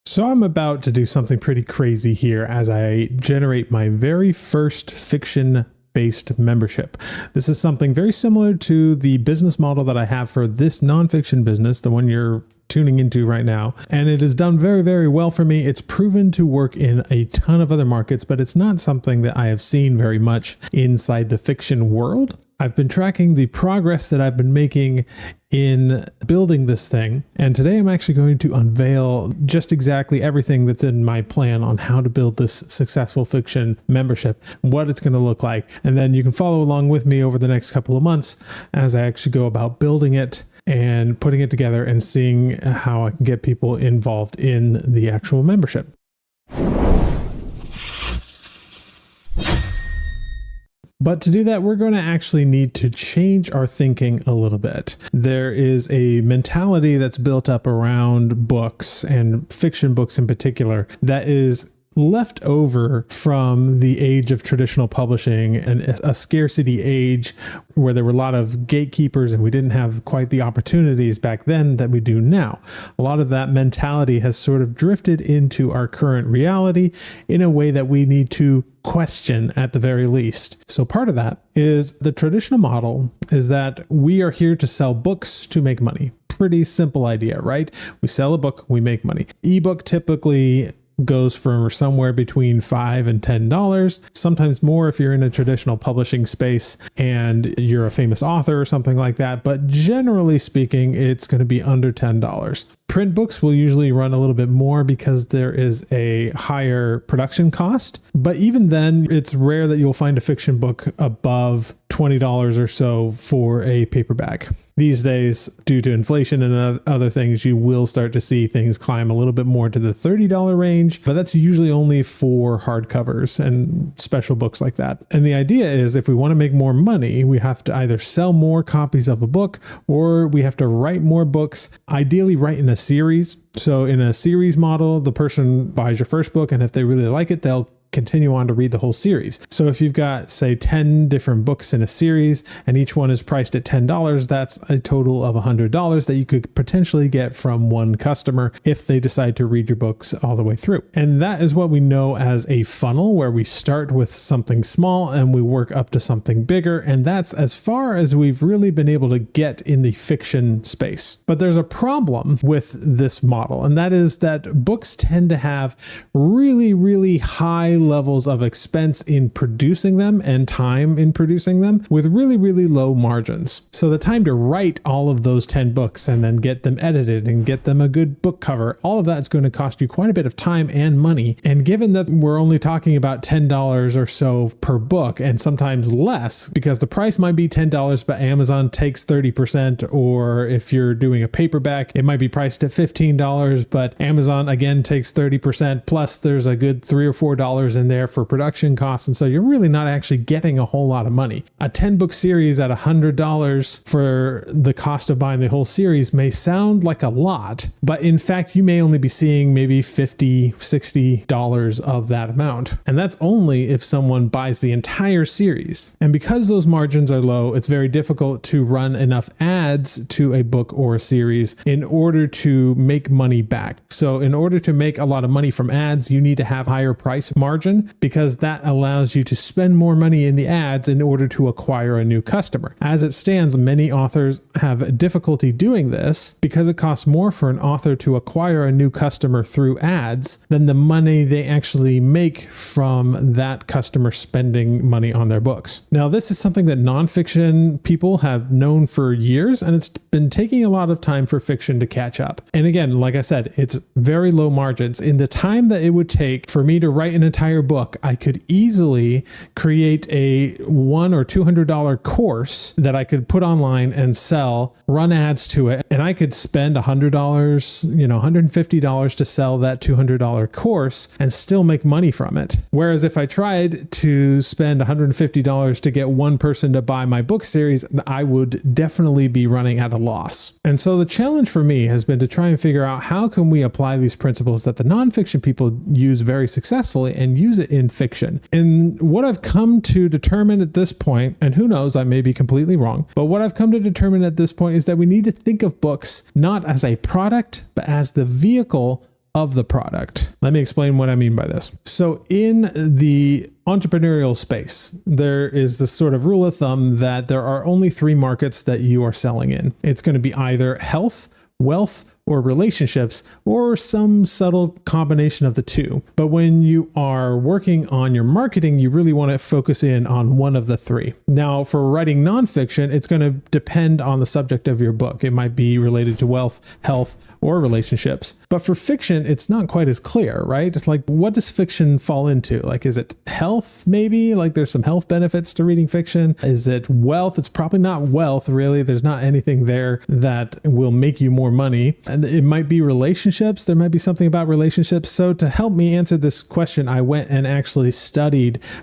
So I'm about to do something pretty crazy here as I generate my very first fiction-based membership. This is something very similar to the business model that I have for this nonfiction business, the one you're tuning into right now. And it has done very, very well for me. It's proven to work in a ton of other markets, but it's not something that I have seen very much inside the fiction world. I've been tracking the progress that I've been making in building this thing. And today I'm actually going to unveil just exactly everything that's in my plan on how to build this successful fiction membership, what it's going to look like. And then you can follow along with me over the next couple of months as I actually go about building it and putting it together and seeing how I can get people involved in the actual membership. But to do that, we're going to actually need to change our thinking a little bit. There is a mentality that's built up around books and fiction books in particular that is left over from the age of traditional publishing and a scarcity age where there were a lot of gatekeepers and we didn't have quite the opportunities back then that we do now. A lot of that mentality has sort of drifted into our current reality in a way that we need to question at the very least. So part of that is the traditional model is that we are here to sell books to make money. Pretty simple idea, right? We sell a book, we make money. Ebook typically goes for somewhere between $5 and $10, sometimes more if you're in a traditional publishing space and you're a famous author or something like that. But generally speaking, it's going to be under $10. Print books will usually run a little bit more because there is a higher production cost. But even then, it's rare that you'll find a fiction book above $20 or so for a paperback. These days, due to inflation and other things, you will start to see things climb a little bit more to the $30 range, but that's usually only for hardcovers and special books like that. And the idea is if we want to make more money, we have to either sell more copies of a book or we have to write more books, ideally write in a series. So in a series model, the person buys your first book, and if they really like it, they'll continue on to read the whole series. So if you've got, say, 10 different books in a series and each one is priced at $10, that's a total of $100 that you could potentially get from one customer if they decide to read your books all the way through. And that is what we know as a funnel, where we start with something small and we work up to something bigger. And that's as far as we've really been able to get in the fiction space. But there's a problem with this model, and that is that books tend to have really, really high levels of expense in producing them and time in producing them with really, really low margins. So the time to write all of those 10 books and then get them edited and get them a good book cover, all of that's going to cost you quite a bit of time and money. And given that we're only talking about $10 or so per book and sometimes less, because the price might be $10, but Amazon takes 30%, or if you're doing a paperback, it might be priced at $15, but Amazon again takes 30%, plus there's a good $3 or $4 in there for production costs. And so you're really not actually getting a whole lot of money. A 10 book series at $100 for the cost of buying the whole series may sound like a lot, but in fact, you may only be seeing maybe $50, $60 of that amount. And that's only if someone buys the entire series. And because those margins are low, it's very difficult to run enough ads to a book or a series in order to make money back. So in order to make a lot of money from ads, you need to have higher price margin, because that allows you to spend more money in the ads in order to acquire a new customer. As it stands, many authors have difficulty doing this because it costs more for an author to acquire a new customer through ads than the money they actually make from that customer spending money on their books. Now, this is something that nonfiction people have known for years, and it's been taking a lot of time for fiction to catch up. And again, like I said, it's very low margins. In the time that it would take for me to write an entire book, I could easily create a $100 or $200 course that I could put online and sell, run ads to it, and I could spend $100, $150 to sell that $200 course and still make money from it. Whereas if I tried to spend $150 to get one person to buy my book series, I would definitely be running at a loss. And so the challenge for me has been to try and figure out how can we apply these principles that the nonfiction people use very successfully and use it in fiction. And what I've come to determine at this point, and who knows, I may be completely wrong, but what I've come to determine at this point is that we need to think of books not as a product, but as the vehicle of the product. Let me explain what I mean by this. So in the entrepreneurial space, there is this sort of rule of thumb that there are only 3 markets that you are selling in. It's going to be either health, wealth, or relationships, or some subtle combination of the two. But when you are working on your marketing, you really want to focus in on one of the 3. Now, for writing nonfiction, it's going to depend on the subject of your book. It might be related to wealth, health, or relationships. But for fiction, it's not quite as clear, right? It's like, what does fiction fall into? Like, is it health, maybe? Like, there's some health benefits to reading fiction. Is it wealth? It's probably not wealth, really. There's not anything there that will make you more money. And it might be relationships. There might be something about relationships. So to help me answer this question, I went and actually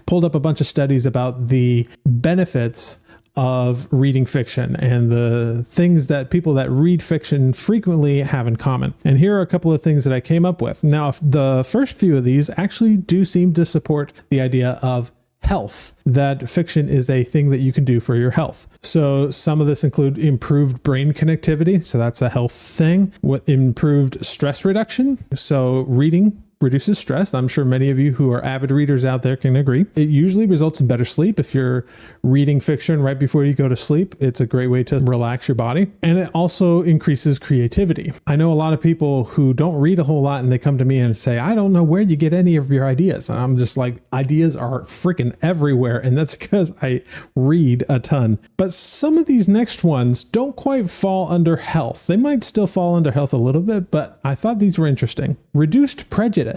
pulled up a bunch of studies about the benefits of reading fiction and the things that people that read fiction frequently have in common. And here are a couple of things that I came up with. Now, the first few of these actually do seem to support the idea of health, that fiction is a thing that you can do for your health. So some of this include improved brain connectivity. So that's a health thing. With improved stress reduction. So reading reduces stress. I'm sure many of you who are avid readers out there can agree. It usually results in better sleep. If you're reading fiction right before you go to sleep, it's a great way to relax your body. And it also increases creativity. I know a lot of people who don't read a whole lot and they come to me and say, I don't know where you get any of your ideas. And I'm just like, ideas are freaking everywhere. And that's because I read a ton. But some of these next ones don't quite fall under health. They might still fall under health a little bit, but I thought these were interesting. Reduced prejudice.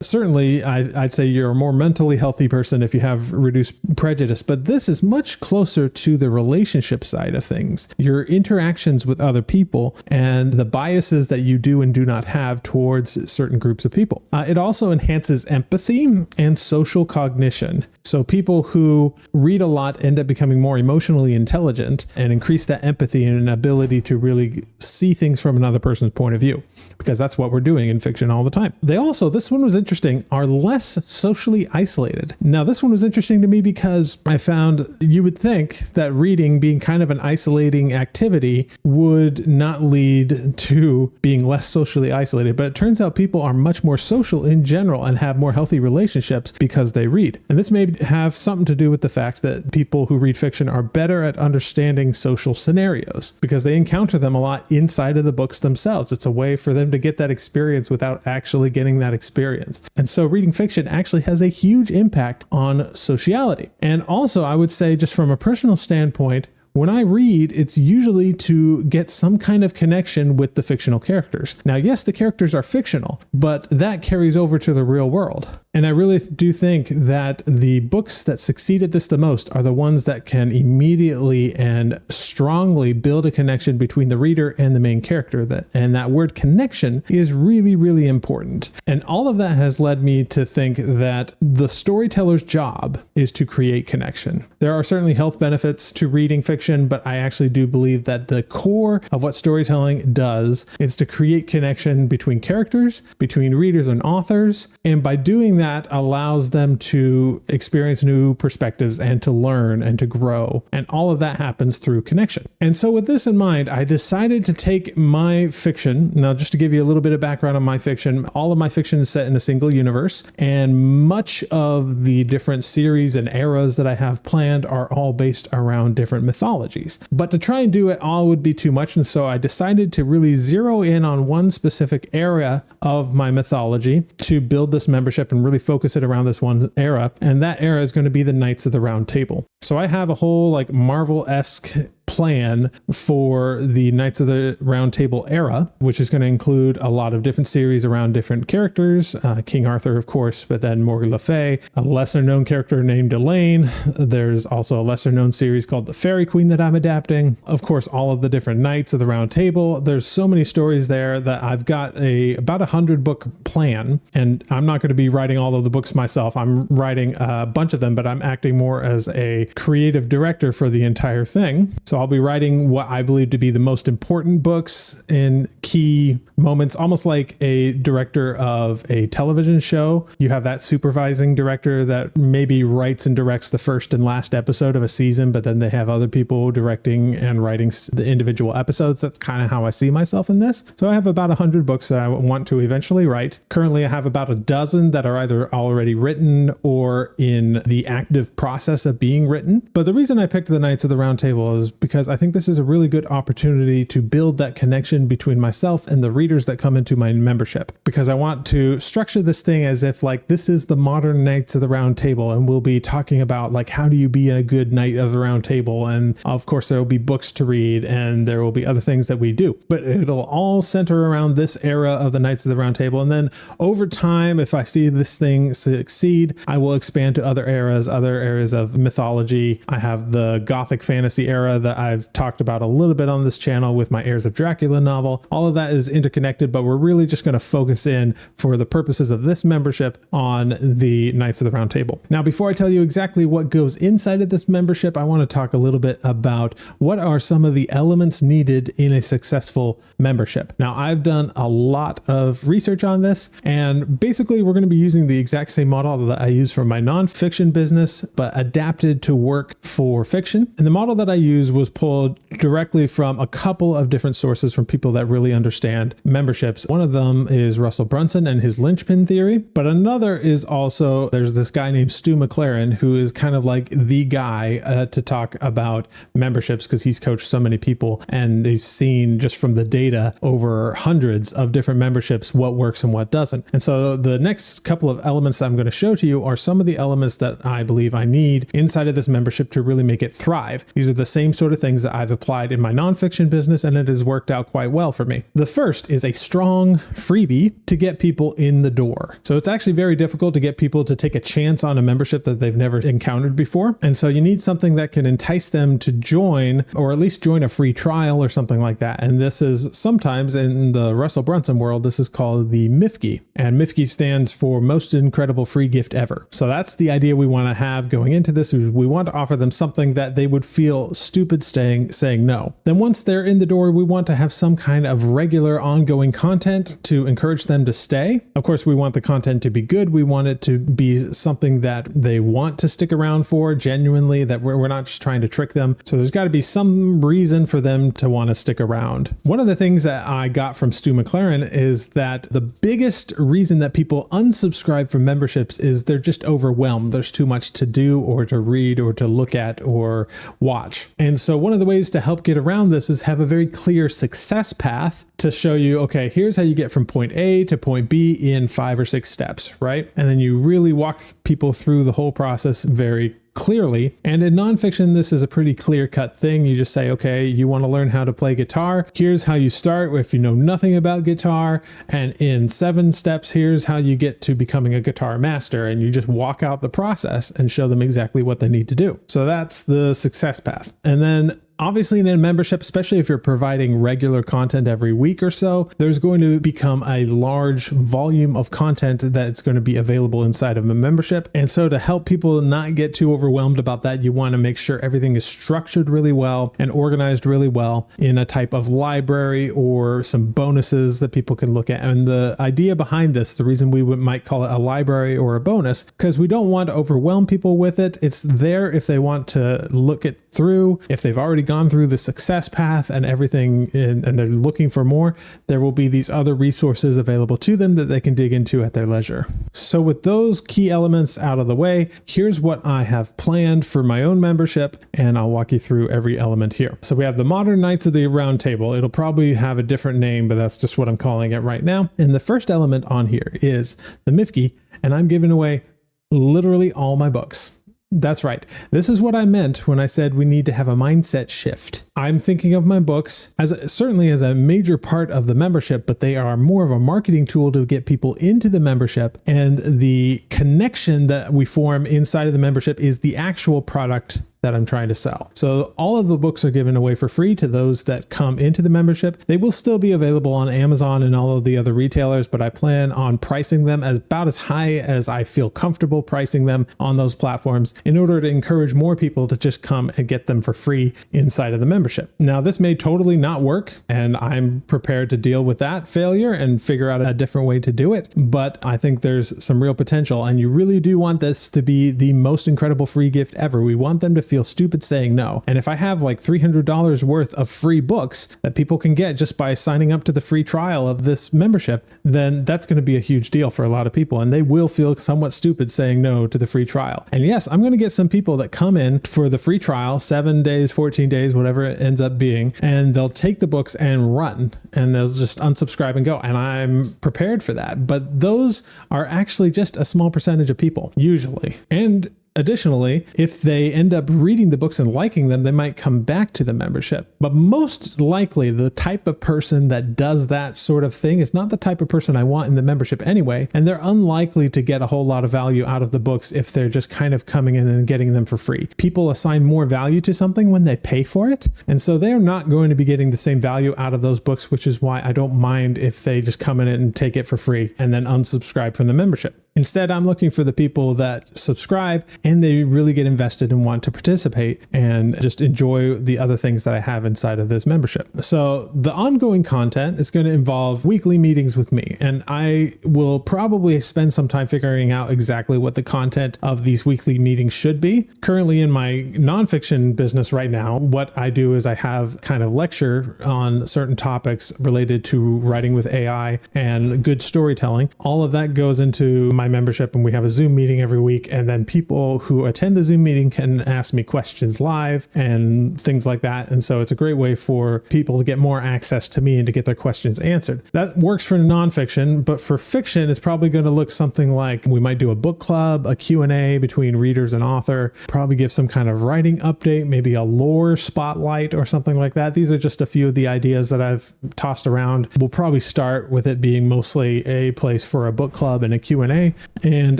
Certainly, I'd say you're a more mentally healthy person if you have reduced prejudice, but this is much closer to the relationship side of things. Your interactions with other people and the biases that you do and do not have towards certain groups of people. It also enhances empathy and social cognition. So people who read a lot end up becoming more emotionally intelligent and increase that empathy and an ability to really see things from another person's point of view, because that's what we're doing in fiction all the time. They also, this one was interesting, are less socially isolated. Now, this one was interesting to me because I found you would think that reading being kind of an isolating activity would not lead to being less socially isolated, but it turns out people are much more social in general and have more healthy relationships because they read. And this may have something to do with the fact that people who read fiction are better at understanding social scenarios because they encounter them a lot inside of the books themselves. It's a way for them to get that experience without actually getting that experience. And so reading fiction actually has a huge impact on sociality. And also, I would say, just from a personal standpoint, when I read, it's usually to get some kind of connection with the fictional characters. Now, yes, the characters are fictional, but that carries over to the real world. And I really do think that the books that succeed at this the most are the ones that can immediately and strongly build a connection between the reader and the main character. And that word connection is really, really important. And all of that has led me to think that the storyteller's job is to create connection. There are certainly health benefits to reading fiction, but I actually do believe that the core of what storytelling does is to create connection between characters, between readers and authors. And by doing that, allows them to experience new perspectives and to learn and to grow. And all of that happens through connection. And so with this in mind, I decided to take my fiction. Now, just to give you a little bit of background on my fiction, all of my fiction is set in a single universe, and much of the different series and eras that I have planned are all based around different mythologies. But to try and do it all would be too much. And so I decided to really zero in on one specific area of my mythology to build this membership and really focus it around this one era. And that era is going to be the Knights of the Round Table. So I have a whole like Marvel-esque plan for the Knights of the Round Table era, which is going to include a lot of different series around different characters. King Arthur, of course, but then Morgan Le Fay, a lesser known character named Elaine. There's also a lesser known series called The Fairy Queen that I'm adapting. Of course, all of the different Knights of the Round Table. There's so many stories there that I've got about 100 book plan, and I'm not going to be writing all of the books myself. I'm writing a bunch of them, but I'm acting more as a creative director for the entire thing. So I'll I'll be writing what I believe to be the most important books in key moments, almost like a director of a television show. You have that supervising director that maybe writes and directs the first and last episode of a season, but then they have other people directing and writing the individual episodes. That's kind of how I see myself in this. So I have about 100 books that I want to eventually write. Currently, I have about a dozen that are either already written or in the active process of being written. But the reason I picked the Knights of the Round Table is because I think this is a really good opportunity to build that connection between myself and the readers that come into my membership, because I want to structure this thing as if like this is the modern Knights of the Round Table, and we'll be talking about like how do you be a good Knight of the Round Table, and of course there will be books to read and there will be other things that we do, but it'll all center around this era of the Knights of the Round Table. And then over time, if I see this thing succeed, I will expand to other areas of mythology. I have the Gothic fantasy era that I've talked about a little bit on this channel with my Heirs of Dracula novel. All of that is interconnected, but we're really just going to focus in for the purposes of this membership on the Knights of the Round Table. Now, before I tell you exactly what goes inside of this membership, I want to talk a little bit about what are some of the elements needed in a successful membership. Now, I've done a lot of research on this, and basically we're going to be using the exact same model that I use for my nonfiction business, but adapted to work for fiction. And the model that I use was pulled directly from a couple of different sources from people that really understand memberships. One of them is Russell Brunson and his linchpin theory, but another is also, there's this guy named Stu McLaren, who is kind of like the guy to talk about memberships because he's coached so many people and he's seen just from the data over hundreds of different memberships what works and what doesn't. And so the next couple of elements that I'm going to show to you are some of the elements that I believe I need inside of this membership to really make it thrive. These are the same sort of things that I've applied in my nonfiction business, and it has worked out quite well for me. The first is a strong freebie to get people in the door. So it's actually very difficult to get people to take a chance on a membership that they've never encountered before. And so you need something that can entice them to join, or at least join a free trial or something like that. And this is sometimes in the Russell Brunson world, this is called the MIFGE. And MIFGE stands for Most Incredible Free Gift Ever. So that's the idea we want to have going into this. We want to offer them something that they would feel stupid saying no. Then once they're in the door, we want to have some kind of regular ongoing content to encourage them to stay. Of course, we want the content to be good. We want it to be something that they want to stick around for genuinely, that we're not just trying to trick them. So there's got to be some reason for them to want to stick around. One of the things that I got from Stu McLaren is that the biggest reason that people unsubscribe from memberships is they're just overwhelmed. There's too much to do or to read or to look at or watch. And so one of the ways to help get around this is have a very clear success path to show you, okay, here's how you get from point A to point B in 5 or 6 steps, right? And then you really walk people through the whole process very clearly. And in nonfiction, this is a pretty clear-cut thing. You just say, okay, you want to learn how to play guitar. Here's how you start if you know nothing about guitar. And in 7 steps, here's how you get to becoming a guitar master. And you just walk out the process and show them exactly what they need to do. So that's the success path. And then obviously in a membership, especially if you're providing regular content every week or so, there's going to become a large volume of content that's going to be available inside of a membership. And so to help people not get too overwhelmed about that, you want to make sure everything is structured really well and organized really well in a type of library or some bonuses that people can look at. And the idea behind this, the reason we might call it a library or a bonus, because we don't want to overwhelm people with it. It's there if they want to look it through. If they've already gone through the success path and everything and they're looking for more, there will be these other resources available to them that they can dig into at their leisure. So with those key elements out of the way, here's what I have planned for my own membership, and I'll walk you through every element here. So we have the Modern Knights of the Round Table. It'll probably have a different name, but that's just what I'm calling it right now. And the first element on here is the MIFGE, and I'm giving away literally all my books. That's right. This is what I meant when I said we need to have a mindset shift. I'm thinking of my books certainly as a major part of the membership, but they are more of a marketing tool to get people into the membership. And the connection that we form inside of the membership is the actual product that I'm trying to sell. So all of the books are given away for free to those that come into the membership. They will still be available on Amazon and all of the other retailers, but I plan on pricing them as about as high as I feel comfortable pricing them on those platforms in order to encourage more people to just come and get them for free inside of the membership. Now, this may totally not work, and I'm prepared to deal with that failure and figure out a different way to do it. But I think there's some real potential, and you really do want this to be the most incredible free gift ever. We want them to feel stupid saying no. And if I have like $300 worth of free books that people can get just by signing up to the free trial of this membership, then that's going to be a huge deal for a lot of people, and they will feel somewhat stupid saying no to the free trial. And yes, I'm going to get some people that come in for the free trial, 7 days, 14 days, whatever it ends up being, and they'll take the books and run, and they'll just unsubscribe and go. And I'm prepared for that. But those are actually just a small percentage of people, usually. And additionally, if they end up reading the books and liking them, they might come back to the membership. But most likely, the type of person that does that sort of thing is not the type of person I want in the membership anyway. And they're unlikely to get a whole lot of value out of the books if they're just kind of coming in and getting them for free. People assign more value to something when they pay for it. And so they're not going to be getting the same value out of those books, which is why I don't mind if they just come in and take it for free and then unsubscribe from the membership. Instead, I'm looking for the people that subscribe and they really get invested and want to participate and just enjoy the other things that I have inside of this membership. So the ongoing content is going to involve weekly meetings with me, and I will probably spend some time figuring out exactly what the content of these weekly meetings should be. Currently in my nonfiction business right now, what I do is I have kind of lecture on certain topics related to writing with AI and good storytelling. All of that goes into my membership, and we have a Zoom meeting every week, and then people who attend the Zoom meeting can ask me questions live and things like that. And so it's a great way for people to get more access to me and to get their questions answered. That works for nonfiction, but for fiction, it's probably going to look something like we might do a book club, a Q&A between readers and author, probably give some kind of writing update, maybe a lore spotlight or something like that. These are just a few of the ideas that I've tossed around. We'll probably start with it being mostly a place for a book club and a Q&A. And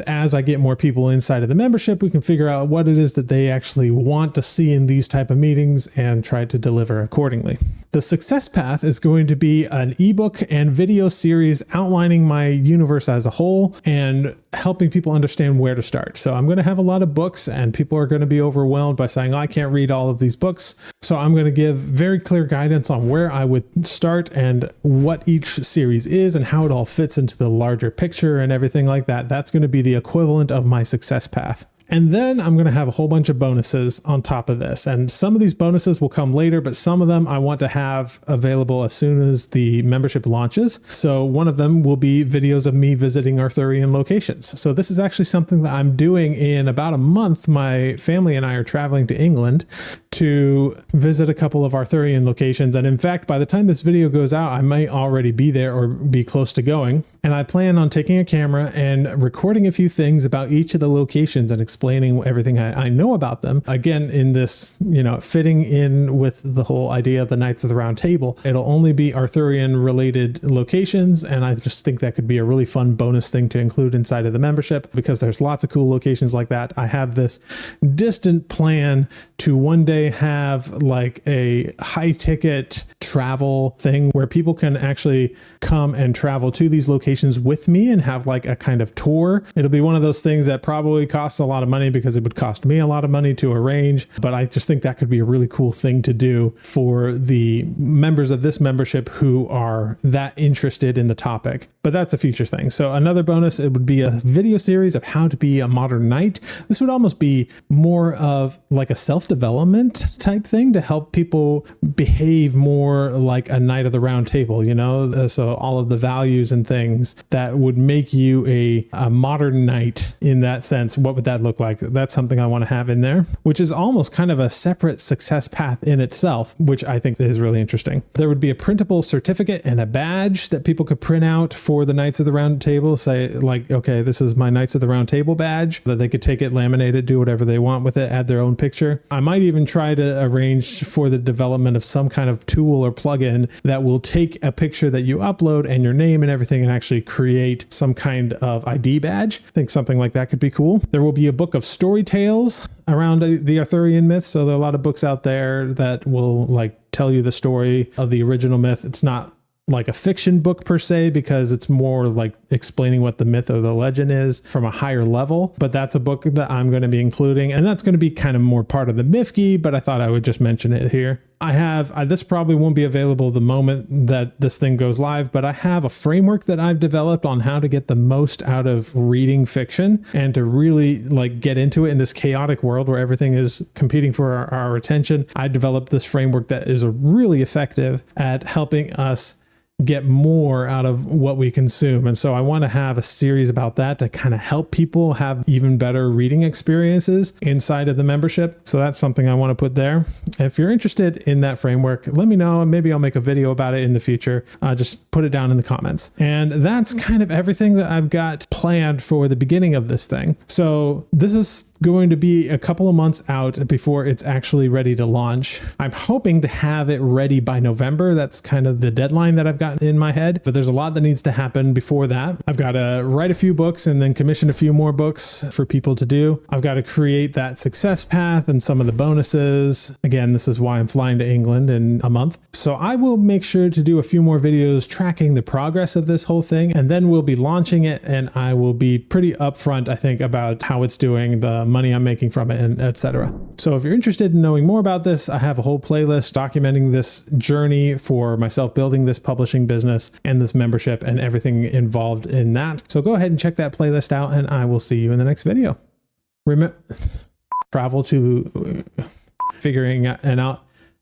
as I get more people inside of the membership, we can figure out what it is that they actually want to see in these type of meetings and try to deliver accordingly. The success path is going to be an ebook and video series outlining my universe as a whole and helping people understand where to start. So I'm going to have a lot of books, and people are going to be overwhelmed by saying, oh, I can't read all of these books. So I'm going to give very clear guidance on where I would start and what each series is and how it all fits into the larger picture and everything like that. That's going to be the equivalent of my success path. And then I'm going to have a whole bunch of bonuses on top of this. And some of these bonuses will come later, but some of them I want to have available as soon as the membership launches. So one of them will be videos of me visiting Arthurian locations. So this is actually something that I'm doing in about a month. My family and I are traveling to England to visit a couple of Arthurian locations. And in fact, by the time this video goes out, I might already be there or be close to going. And I plan on taking a camera and recording a few things about each of the locations and explaining everything I know about them. Again, in this, fitting in with the whole idea of the Knights of the Round Table, it'll only be Arthurian related locations. And I just think that could be a really fun bonus thing to include inside of the membership because there's lots of cool locations like that. I have this distant plan to one day have like a high ticket travel thing where people can actually come and travel to these locations with me and have like a kind of tour. It'll be one of those things that probably costs a lot of money because it would cost me a lot of money to arrange, but I just think that could be a really cool thing to do for the members of this membership who are that interested in the topic. But that's a future thing. So another bonus, it would be a video series of how to be a modern knight. This would almost be more of like a self-development type thing to help people behave more like a knight of the round table, so all of the values and things that would make you a modern knight in that sense. What would that look like? That's something I want to have in there, which is almost kind of a separate success path in itself, which I think is really interesting. There would be a printable certificate and a badge that people could print out for the Knights of the Round Table. Say like, okay, this is my Knights of the Round Table badge, that they could take it, laminate it, do whatever they want with it, add their own picture. I might even try try to arrange for the development of some kind of tool or plugin that will take a picture that you upload and your name and everything and actually create some kind of ID badge. I think something like that could be cool. There will be a book of story tales around the Arthurian myth. So there are a lot of books out there that will like tell you the story of the original myth. It's not like a fiction book per se, because it's more like explaining what the myth or the legend is from a higher level. But that's a book that I'm going to be including, and that's going to be kind of more part of the Mifki, but I thought I would just mention it here. This probably won't be available the moment that this thing goes live, but I have a framework that I've developed on how to get the most out of reading fiction and to really like get into it in this chaotic world where everything is competing for our attention. I developed this framework that is really effective at helping us get more out of what we consume. And so I want to have a series about that to kind of help people have even better reading experiences inside of the membership. So that's something I want to put there. If you're interested in that framework, let me know, and maybe I'll make a video about it in the future. Just put it down in the comments. And that's kind of everything that I've got planned for the beginning of this thing. So this is going to be a couple of months out before it's actually ready to launch. I'm hoping to have it ready by November. That's kind of the deadline that I've got in my head, but there's a lot that needs to happen before that. I've got to write a few books and then commission a few more books for people to do. I've got to create that success path and some of the bonuses. Again, this is why I'm flying to England in a month. So I will make sure to do a few more videos tracking the progress of this whole thing, and then we'll be launching it, and I will be pretty upfront, I think, about how it's doing, the money I'm making from it, and etc. So if you're interested in knowing more about this, I have a whole playlist documenting this journey for myself building this publishing business and this membership and everything involved in that. So go ahead and check that playlist out, and I will see you in the next video. Travel to figuring it out.